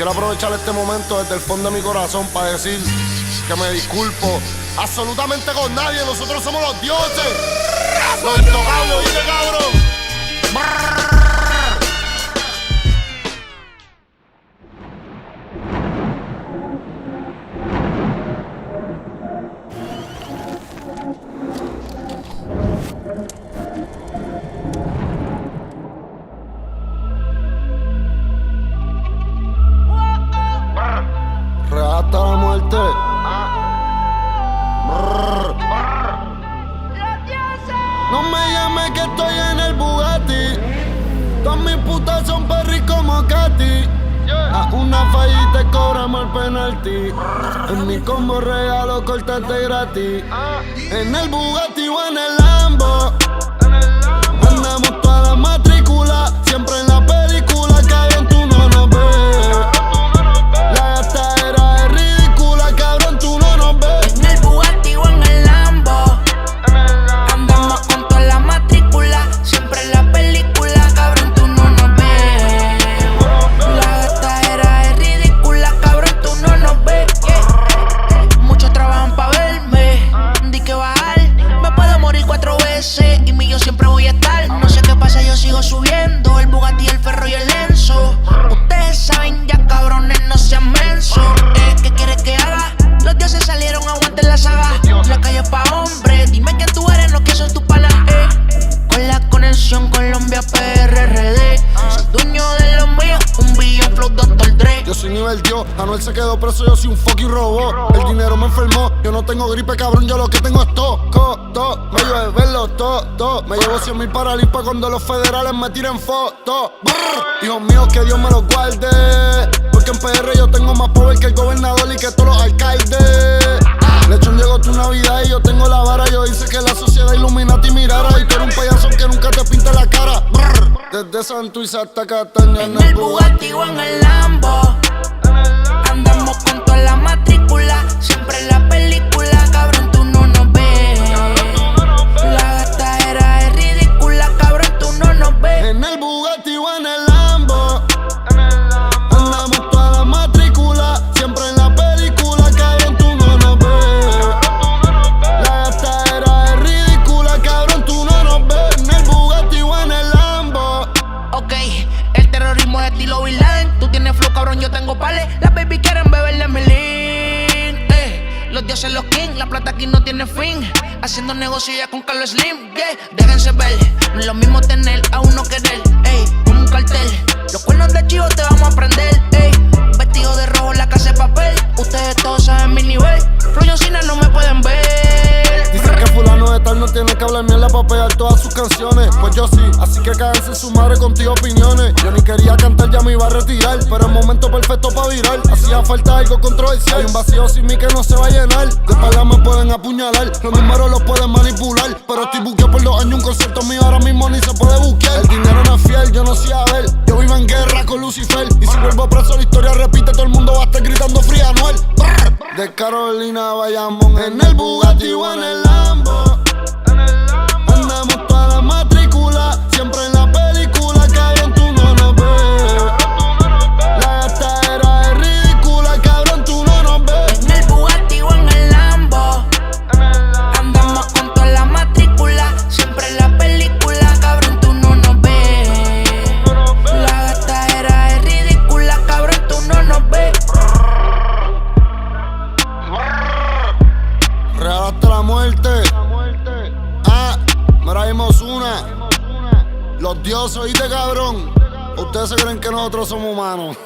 quiero aprovechar este momento desde el fondo de mi corazón para decir que me disculpo absolutamente con nadie. Nosotros somos los dioses, los intocables, ¿oíste, cabrón? Real hasta la muerte. No me llames que estoy en el Bugatti. Todas mis putas son perris como Katy. A una falla y te cobramos el penalti. En mi combo regalo cortate gratis. En el Bugatti o en el Lambo. Andamos toda la matrícula. Siempre en la película, cabrón, tú no nos ves. La gastadera es ridícula, cabrón, tú no nos ves. En el Bugatti o en el Lambo. Andamos con toda la matrícula. Siempre en la película, cabrón, tú no nos ves. La gastadera es ridícula, cabrón, tú no nos ves. Muchos trabajan pa' verme. Di que bajar, me puedo morir 4 veces. Y mi yo siempre voy a estar. No sé qué pasa, yo sigo subiendo. El Bugatti, el Ferro y el Enzo. Ustedes saben ya, cabrones, no sean mensos. ¿Qué quieres que haga? Los dioses salieron, aguanten la saga. La calle es pa' hombres. Dime quién tú eres, no que son tus panas. Con la conexión Colombia PRRD. Soy dueño de lo mío, un billón flow Dr. Dre. Yo soy nivel Dios, Anuel se quedó preso, yo soy un fucking robot. El dinero me enfermó, yo no tengo gripe, cabrón, yo lo que tengo es todo. Me llevo de verlo todo. Me llevo 100,000 para limpa cuando los federales me tiren fotos. Hijos míos, que Dios me los guarde. Porque en PR yo tengo más poder que el gobernador y que todos los alcaldes. Lechón, llegó tu Navidad y yo tengo la vara. Yo hice que la sociedad Illuminati mirara. Y tú eres un payaso que nunca te pinta la cara. Desde Santurce hasta Cataña. En el Bugatti o en el Lambo. Andamos con toda la matrícula. Siempre en la película, cabrón, tú no nos ves. La gastadera es ridícula, cabrón, tú no nos ves. En el Bugatti o en el Lambo. Andamos toda la matrícula. Siempre en la película, cabrón, tú no nos ves. La gastadera es ridícula, cabrón, tú no nos ves. En el Bugatti o en el Lambo. Ok, el terrorismo es estilo Bin Laden. Tú tienes flow, cabrón, yo tengo pales. Las baby quieren beber de mi link. Los dioses, los king, la plata aquí no tiene fin. Haciendo negocio ya con Carlos Slim. Déjense ver, no es lo mismo tener a uno querer. Como un cartel, los cuernos de chivo te vamos a prender. Vestido de rojo, la casa de papel. Ustedes todos saben mi nivel. Flow Cina no me pueden ver. Dicen que fulano de tal no tiene que hablar mierda para pegar todas sus canciones. Pues yo sí, así que cáganse su madre contigo opiniones. Yo ni quería cantar, ya me iba a retirar, pero el momento perfecto para virar. Hacía falta algo controversial. Hay un vacío sin mí que no se va a llenar. De espalda me pueden apuñalar, los números los pueden manipular. Pero estoy buqueado por 2 años, un concierto mío ahora mismo ni se puede buquear. El dinero no es fiel, yo no sé a ver. Yo vivo en guerra con Lucifer. Y si vuelvo preso la historia repite, todo el mundo va a estar gritando Free Anuel. De Carolina a Bayamón, en el Bugatti o en el Lambo. Andamos toda la matrícula. Siempre en la película, cabrón, tú no nos ves. La gastadera es ridícula, cabrón, tú no nos ves. En el Bugatti o en el Lambo. Andamos con toda la matrícula. Siempre en la película, cabrón, tú no nos ves. La gastadera es ridícula, cabrón, tú no nos ves. Real hasta la muerte. Mira, vimos una. Los dioses, ¿oíste, cabrón? Ustedes se creen que nosotros somos humanos.